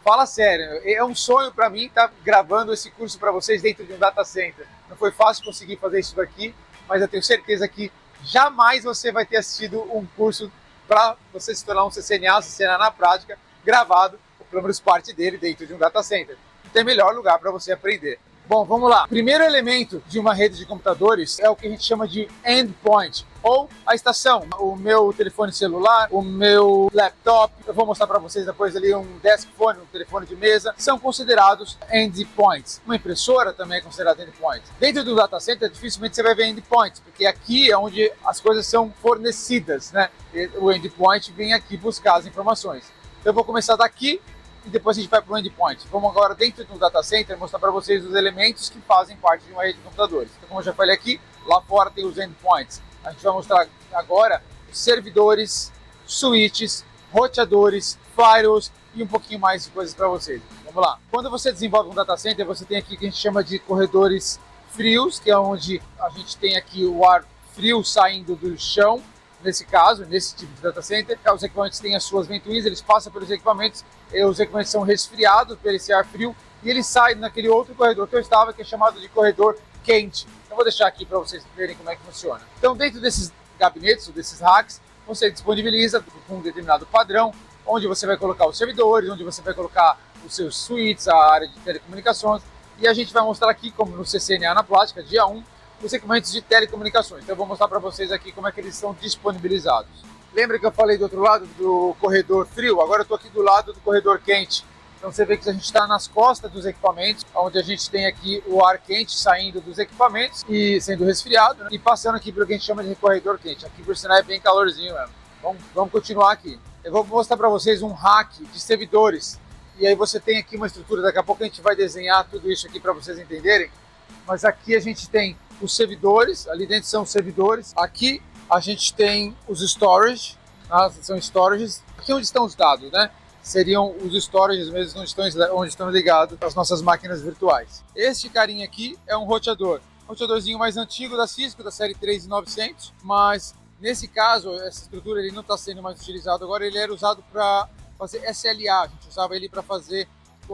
Fala sério, é um sonho para mim estar gravando esse curso para vocês dentro de um data center. Não foi fácil conseguir fazer isso daqui, mas eu tenho certeza que jamais você vai ter assistido um curso para você se tornar um CCNA na prática, gravado, ou pelo menos parte dele, dentro de um data center. Não tem melhor lugar para você aprender. Bom, vamos lá. O primeiro elemento de uma rede de computadores é o que a gente chama de endpoint, ou a estação. O meu telefone celular, o meu laptop, eu vou mostrar para vocês depois ali um desk phone, um telefone de mesa, são considerados endpoints. Uma impressora também é considerada endpoint. Dentro do data center, dificilmente você vai ver endpoints, porque aqui é onde as coisas são fornecidas, né? O endpoint vem aqui buscar as informações. Então eu vou começar daqui e depois a gente vai para o endpoint. Vamos agora dentro do data center mostrar para vocês os elementos que fazem parte de uma rede de computadores. Então, como eu já falei aqui, lá fora tem os endpoints. A gente vai mostrar agora os servidores, switches, roteadores, firewalls e um pouquinho mais de coisas para vocês. Vamos lá. Quando você desenvolve um data center, você tem aqui o que a gente chama de corredores frios, que é onde a gente tem aqui o ar frio saindo do chão. Nesse caso, nesse tipo de data center, os equipamentos têm as suas ventoinhas, eles passam pelos equipamentos, e os equipamentos são resfriados por esse ar frio e eles saem naquele outro corredor que eu estava, que é chamado de corredor quente. Eu vou deixar aqui para vocês verem como é que funciona. Então, dentro desses gabinetes, ou desses racks, você disponibiliza com um determinado padrão, onde você vai colocar os servidores, onde você vai colocar os seus switches, a área de telecomunicações, e a gente vai mostrar aqui, como no CCNA na prática, dia 1, os equipamentos de telecomunicações. Então eu vou mostrar para vocês aqui como é que eles são disponibilizados. Lembra que eu falei do outro lado do corredor frio? Agora eu estou aqui do lado do corredor quente. Então você vê que a gente está nas costas dos equipamentos, onde a gente tem aqui o ar quente saindo dos equipamentos e sendo resfriado, né? E passando aqui para o que a gente chama de corredor quente. Aqui por sinal é bem calorzinho mesmo. Vamos continuar aqui. Eu vou mostrar para vocês um rack de servidores. E aí você tem aqui uma estrutura, daqui a pouco a gente vai desenhar tudo isso aqui para vocês entenderem. Mas aqui a gente tem os servidores, ali dentro são os servidores. Aqui a gente tem os storage, são storages. Aqui onde estão os dados, né? Seriam os storages mesmo onde estão ligados as nossas máquinas virtuais. Este carinha aqui é um roteador. Um roteadorzinho mais antigo da Cisco, da série 3900, mas nesse caso, essa estrutura ele não está sendo mais utilizado agora, ele era usado para fazer SLA, a gente usava ele para fazer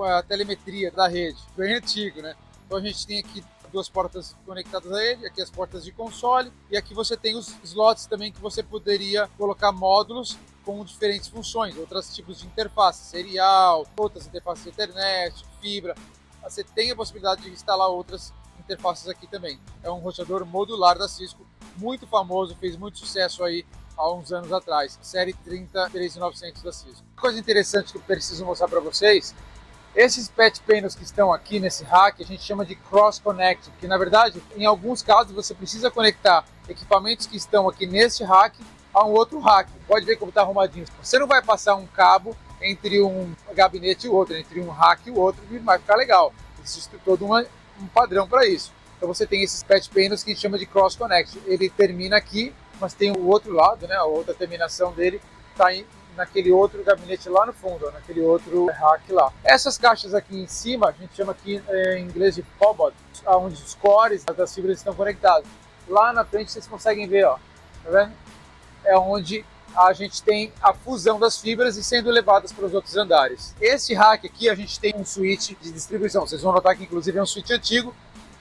a telemetria da rede, bem antigo, né? Então a gente tem aqui duas portas conectadas a ele, aqui as portas de console, e aqui você tem os slots também que você poderia colocar módulos com diferentes funções, outros tipos de interface, serial, outras interfaces de internet, fibra. Você tem a possibilidade de instalar outras interfaces aqui também. É um roteador modular da Cisco, muito famoso, fez muito sucesso aí há uns anos atrás, série 33900 da Cisco. Uma coisa interessante que eu preciso mostrar para vocês, esses patch panels que estão aqui nesse rack, a gente chama de cross connect, porque na verdade, em alguns casos, você precisa conectar equipamentos que estão aqui nesse rack a um outro rack. Pode ver como está arrumadinho. Você não vai passar um cabo entre um gabinete e o outro, entre um rack e o outro, e vai ficar legal. Existe todo um padrão para isso. Então você tem esses patch panels que a gente chama de cross connect. Ele termina aqui, mas tem o outro lado, né? A outra terminação dele está naquele outro gabinete lá no fundo, naquele outro rack lá. Essas caixas aqui em cima, a gente chama aqui em inglês de POBOD, onde os cores das fibras estão conectados. Lá na frente vocês conseguem ver, ó, tá vendo? É onde a gente tem a fusão das fibras e sendo levadas para os outros andares. Esse rack aqui a gente tem um switch de distribuição. Vocês vão notar que inclusive é um switch antigo,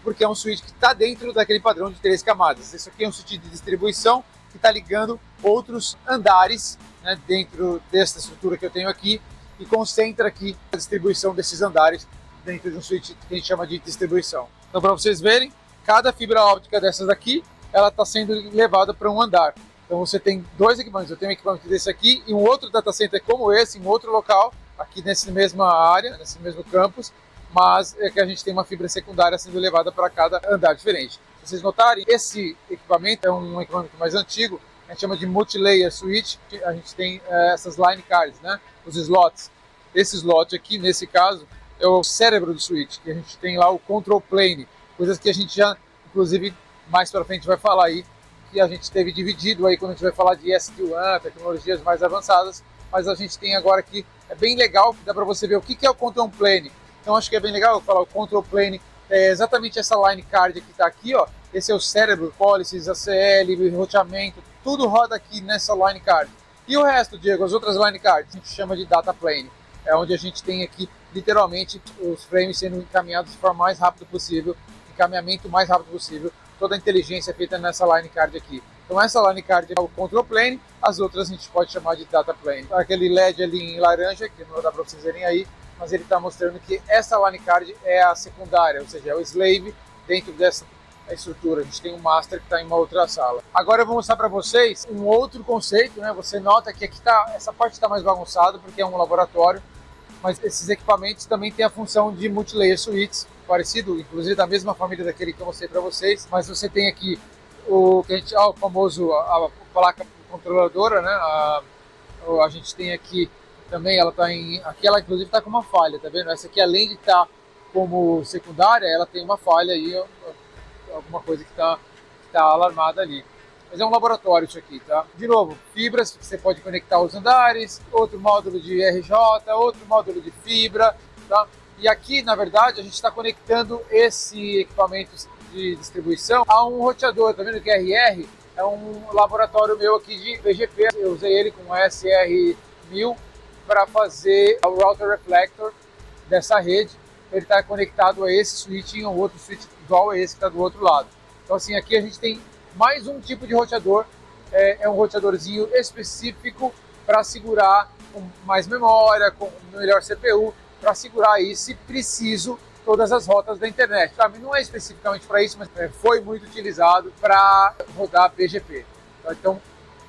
porque é um switch que está dentro daquele padrão de 3 camadas. Esse aqui é um switch de distribuição que está ligando outros andares, né, dentro dessa estrutura que eu tenho aqui, e concentra aqui a distribuição desses andares dentro de um switch que a gente chama de distribuição. Então, para vocês verem, cada fibra óptica dessas daqui, ela está sendo levada para um andar. Então você tem dois equipamentos, eu tenho um equipamento desse aqui e um outro data center como esse, em outro local, aqui nessa mesma área, nesse mesmo campus, mas é que a gente tem uma fibra secundária sendo levada para cada andar diferente. Se vocês notarem, esse equipamento é um equipamento mais antigo, a gente chama de multilayer switch, a gente tem essas line cards, né? Os slots. Esse slot aqui, nesse caso, é o cérebro do switch, que a gente tem lá o control plane, coisas que a gente já, inclusive, mais para frente vai falar aí, que a gente teve dividido aí quando a gente vai falar de SD-WAN, tecnologias mais avançadas, mas a gente tem agora aqui, é bem legal, dá para você ver o que é o control plane. Então acho que é bem legal eu falar o control plane, é exatamente essa line card que está aqui, ó. Esse é o cérebro, policies, ACL, roteamento, tudo roda aqui nessa line card. E o resto, Diego, as outras line cards, a gente chama de data plane, é onde a gente tem aqui literalmente os frames sendo encaminhados de forma mais rápida possível, encaminhamento o mais rápido possível, toda a inteligência é feita nessa line card aqui. Então essa line card é o control plane, as outras a gente pode chamar de data plane. Aquele LED ali em laranja, que não dá para vocês verem aí, mas ele está mostrando que essa line card é a secundária, ou seja, é o slave dentro dessa estrutura. A gente tem um master que está em uma outra sala. Agora eu vou mostrar para vocês um outro conceito, né? Você nota que aqui essa parte está mais bagunçada porque é um laboratório, mas esses equipamentos também têm a função de multilayer switches, parecido, inclusive da mesma família daquele que eu mostrei para vocês, mas você tem aqui o que a gente, o famoso a placa controladora, né? A gente tem aqui também, ela está em, aqui ela inclusive está com uma falha, tá vendo? Essa aqui, além de estar como secundária, ela tem uma falha aí, alguma coisa que está alarmada ali. Mas é um laboratório isso aqui, tá? De novo, fibras que você pode conectar aos andares, outro módulo de RJ, outro módulo de fibra, tá? E aqui, na verdade, a gente está conectando esse equipamento de distribuição a um roteador, tá vendo que RR é um laboratório meu aqui de BGP. Eu usei ele com SR1000 para fazer o router reflector dessa rede. Ele está conectado a esse switch e um outro switch igual a esse que está do outro lado. Então assim, aqui a gente tem mais um tipo de roteador, é um roteadorzinho específico para segurar com mais memória, com melhor CPU, para segurar aí, se preciso, todas as rotas da internet. Não é especificamente para isso, mas foi muito utilizado para rodar BGP. Então,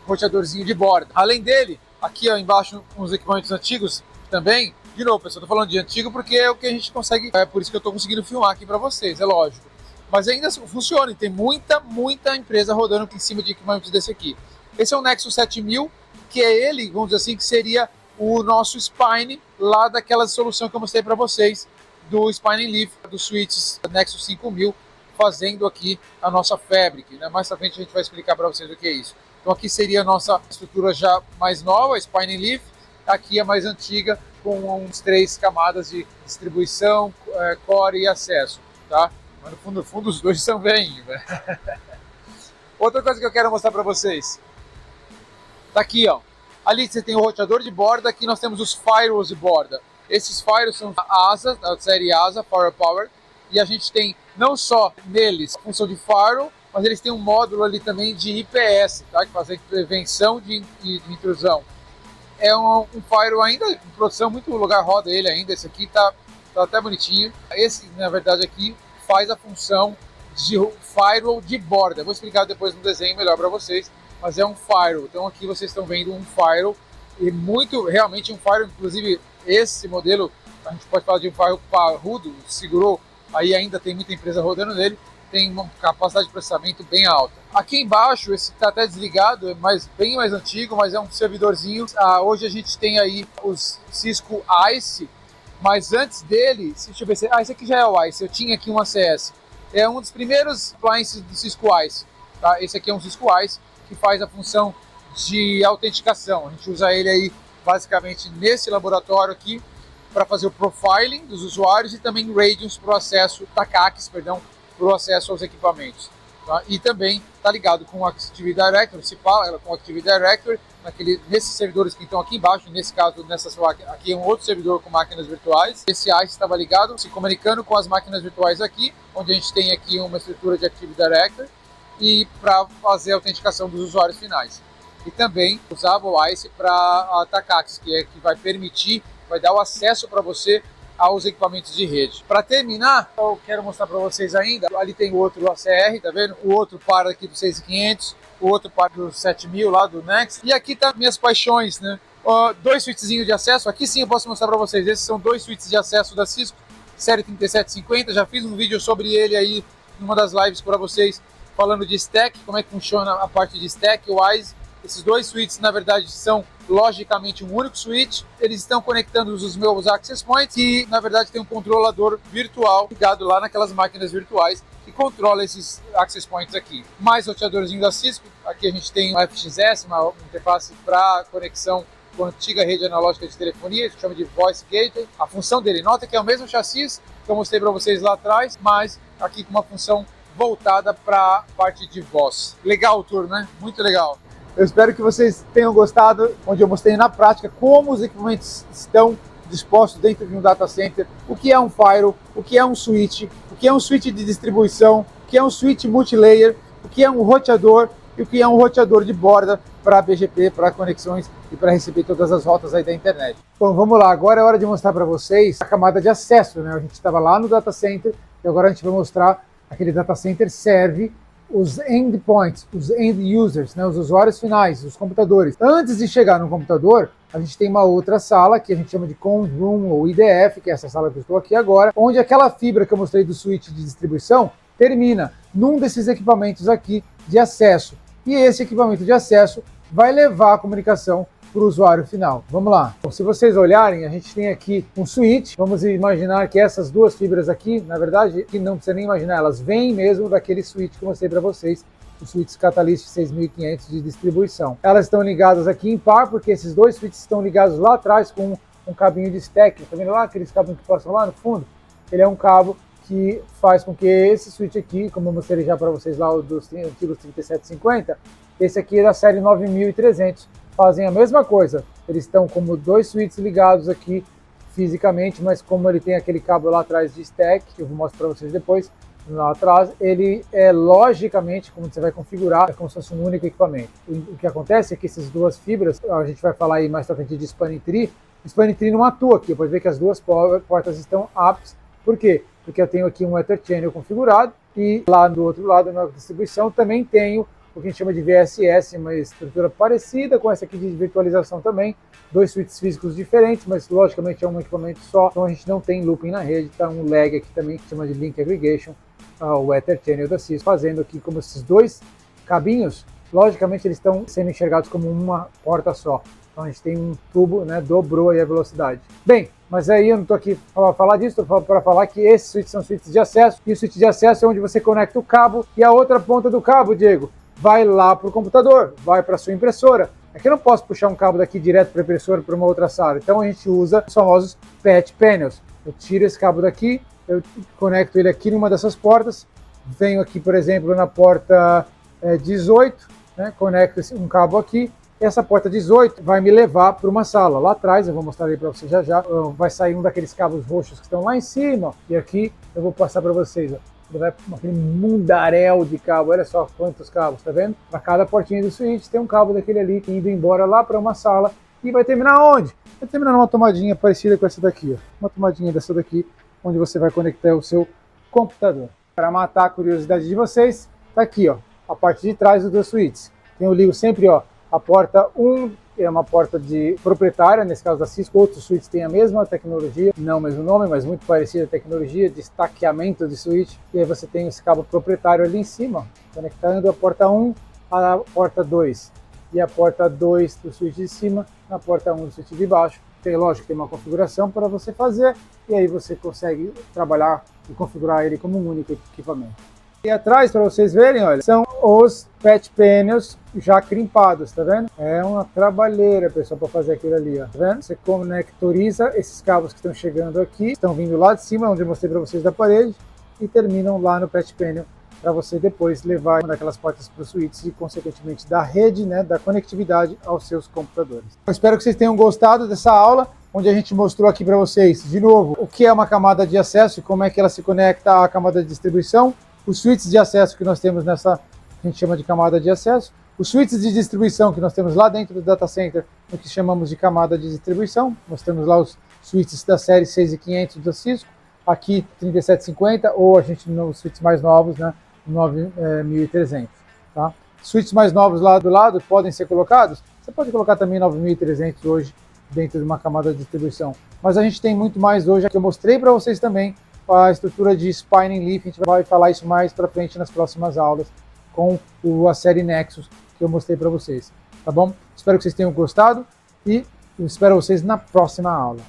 roteadorzinho de borda. Além dele, aqui ó, embaixo uns equipamentos antigos também. De novo, pessoal, estou falando de antigo porque é o que a gente consegue, é por isso que eu estou conseguindo filmar aqui para vocês, é lógico. Mas ainda funciona, e tem muita empresa rodando em cima de equipamentos desse aqui. Esse é o Nexus 7000, que é ele, vamos dizer assim, que seria o nosso spine lá daquela solução que eu mostrei para vocês, do Spine Leaf, dos switches Nexus 5000, fazendo aqui a nossa Fabric, né? Mais pra frente a gente vai explicar para vocês o que é isso. Então aqui seria a nossa estrutura já mais nova, Spine Leaf, aqui a mais antiga, com uns 3 camadas de distribuição, core e acesso, tá? Mas no fundo os dois são velhinhos, né? Outra coisa que eu quero mostrar para vocês, tá aqui, ó. Ali você tem o roteador de borda, aqui nós temos os firewalls de borda. Esses firewalls são a ASA, a série ASA, Power, e a gente tem não só neles a função de firewall, mas eles têm um módulo ali também de IPS, tá? Que faz a prevenção de intrusão. É um firewall ainda em produção, muito lugar roda ele ainda, esse aqui tá até bonitinho. Esse, na verdade, aqui faz a função de firewall de borda. Eu vou explicar depois no desenho melhor para vocês, mas é um firewall. Então aqui vocês estão vendo um firewall, e realmente um firewall, inclusive esse modelo, a gente pode falar de um firewall parrudo, segurou, aí ainda tem muita empresa rodando nele, tem uma capacidade de processamento bem alta. Aqui embaixo, esse está até desligado, é bem mais antigo, mas é um servidorzinho. Hoje a gente tem aí os Cisco ICE, mas antes dele, deixa eu ver se... esse aqui já é o ICE, eu tinha aqui um ACS. É um dos primeiros appliances do Cisco ICE. Tá? Esse aqui é um Cisco ICE que faz a função de autenticação. A gente usa ele aí basicamente nesse laboratório aqui para fazer o profiling dos usuários e também radios para o acesso, TACACs, perdão, para o acesso aos equipamentos. Tá? E também está ligado com o Active Directory, com o Active Directory, nesses servidores que estão aqui embaixo, nesse caso, aqui é um outro servidor com máquinas virtuais. Esse ICE estava ligado, se comunicando com as máquinas virtuais aqui, onde a gente tem aqui uma estrutura de Active Directory, e para fazer a autenticação dos usuários finais. E também usava o ICE para a TACACs, que vai permitir, vai dar o acesso para você aos equipamentos de rede. Para terminar, eu quero mostrar para vocês ainda, ali tem o outro ACR, tá vendo? O outro par aqui do 6500, o outro par do 7000 lá do Next. E aqui tá minhas paixões, né? 2 switchzinhos de acesso, aqui sim eu posso mostrar para vocês, esses são 2 switches de acesso da Cisco, série 3750, já fiz um vídeo sobre ele aí, numa das lives para vocês, falando de stack, como é que funciona a parte de stack, WISE. Esses 2 switches, na verdade, são logicamente um único switch. Eles estão conectando os meus access points e, na verdade, tem um controlador virtual ligado lá naquelas máquinas virtuais que controla esses access points aqui. Mais roteadorzinho da Cisco. Aqui a gente tem um FXS, uma interface para conexão com a antiga rede analógica de telefonia, que chama de Voice Gateway. A função dele, nota que é o mesmo chassi que eu mostrei para vocês lá atrás, mas aqui com uma função voltada para a parte de voz. Legal o tour, né? Muito legal. Eu espero que vocês tenham gostado, onde eu mostrei na prática como os equipamentos estão dispostos dentro de um data center, o que é um firewall, o que é um switch, o que é um switch de distribuição, o que é um switch multilayer, o que é um roteador e o que é um roteador de borda para BGP, para conexões e para receber todas as rotas aí da internet. Bom, vamos lá, agora é hora de mostrar para vocês a camada de acesso, né? A gente estava lá no data center e agora a gente vai mostrar aquele data center serve os endpoints, os end users, né? Os usuários finais, os computadores. Antes de chegar no computador, a gente tem uma outra sala que a gente chama de Comm Room ou IDF, que é essa sala que eu estou aqui agora, onde aquela fibra que eu mostrei do switch de distribuição termina num desses equipamentos aqui de acesso. E esse equipamento de acesso vai levar a comunicação para o usuário final. Vamos lá. Bom, se vocês olharem, a gente tem aqui um switch. Vamos imaginar que essas duas fibras aqui, na verdade, que não precisa nem imaginar, elas vêm mesmo daquele switch que eu mostrei para vocês, o switch Catalyst 6500 de distribuição. Elas estão ligadas aqui em par, porque esses dois switches estão ligados lá atrás com um cabinho de stack. Tá vendo lá aqueles cabinhos que passam lá no fundo? Ele é um cabo que faz com que esse switch aqui, como eu mostrei já para vocês lá, dos antigos 3750, esse aqui é da série 9300, fazem a mesma coisa. Eles estão como dois switches ligados aqui fisicamente, mas como ele tem aquele cabo lá atrás de stack, que eu vou mostrar para vocês depois, lá atrás, ele é logicamente, como você vai configurar, é como se fosse um único equipamento. O que acontece é que essas duas fibras, a gente vai falar aí mais pra frente de spanning tree, o spanning tree não atua aqui, pode ver que as duas portas estão aptas. Por quê? Porque eu tenho aqui um Ether Channel configurado e lá do outro lado, na distribuição, também tenho o que a gente chama de VSS, uma estrutura parecida com essa aqui de virtualização também, dois switches físicos diferentes, mas logicamente é um equipamento só, então a gente não tem looping na rede, tá um lag aqui também que chama de Link Aggregation, o Ether Channel da Cisco, fazendo aqui como esses dois cabinhos, logicamente eles estão sendo enxergados como uma porta só, então a gente tem um tubo, né, dobrou aí a velocidade. Bem, mas aí eu não estou aqui para falar disso, estou para falar que esses switches são switches de acesso, e o switch de acesso é onde você conecta o cabo, e a outra ponta do cabo, Diego, vai lá para o computador, vai para a sua impressora. Aqui eu não posso puxar um cabo daqui direto para a impressora para uma outra sala, então a gente usa os famosos patch panels. Eu tiro esse cabo daqui, eu conecto ele aqui numa dessas portas, venho aqui, por exemplo, na porta 18, né, conecto um cabo aqui, essa porta 18 vai me levar para uma sala. Lá atrás, eu vou mostrar aí para vocês já já, vai sair um daqueles cabos roxos que estão lá em cima, e aqui eu vou passar para vocês, ó. Ele vai aquele mundaréu de cabo, olha só quantos cabos, tá vendo? Para cada portinha do switch tem um cabo daquele ali indo embora lá para uma sala e vai terminar onde? Vai terminar numa tomadinha parecida com essa daqui, ó. Uma tomadinha dessa daqui, onde você vai conectar o seu computador. Para matar a curiosidade de vocês, tá aqui, ó, a parte de trás dos dois switches. Eu ligo sempre, ó, a porta 1 é uma porta de proprietária, nesse caso da Cisco, outros switches têm a mesma tecnologia, não o mesmo nome, mas muito parecida a tecnologia de stackeamento de switch, e aí você tem esse cabo proprietário ali em cima, conectando a porta 1 à porta 2, e a porta 2 do switch de cima na porta 1 do switch de baixo. Tem, lógico, tem uma configuração para você fazer, e aí você consegue trabalhar e configurar ele como um único equipamento. E atrás, para vocês verem, olha, são os patch panels já crimpados, tá vendo? É uma trabalheira, pessoal, para fazer aquilo ali, ó, tá vendo? Você conectoriza esses cabos que estão chegando aqui, estão vindo lá de cima, onde eu mostrei para vocês da parede, e terminam lá no patch panel, para você depois levar uma daquelas portas para os switches e, consequentemente, da rede, né, da conectividade aos seus computadores. Eu espero que vocês tenham gostado dessa aula, onde a gente mostrou aqui para vocês, de novo, o que é uma camada de acesso e como é que ela se conecta à camada de distribuição, os switches de acesso que nós temos nessa, a gente chama de camada de acesso, os switches de distribuição que nós temos lá dentro do data center, o que chamamos de camada de distribuição. Nós temos lá os switches da série 6500 da Cisco, aqui 3750, ou a gente nos switches mais novos, né, 9300, tá? Switches mais novos lá do lado podem ser colocados, você pode colocar também 9300 hoje dentro de uma camada de distribuição, mas a gente tem muito mais hoje, que eu mostrei para vocês também, a estrutura de Spine and Leaf, a gente vai falar isso mais para frente nas próximas aulas, com a série Nexus que eu mostrei para vocês, tá bom? Espero que vocês tenham gostado e eu espero vocês na próxima aula.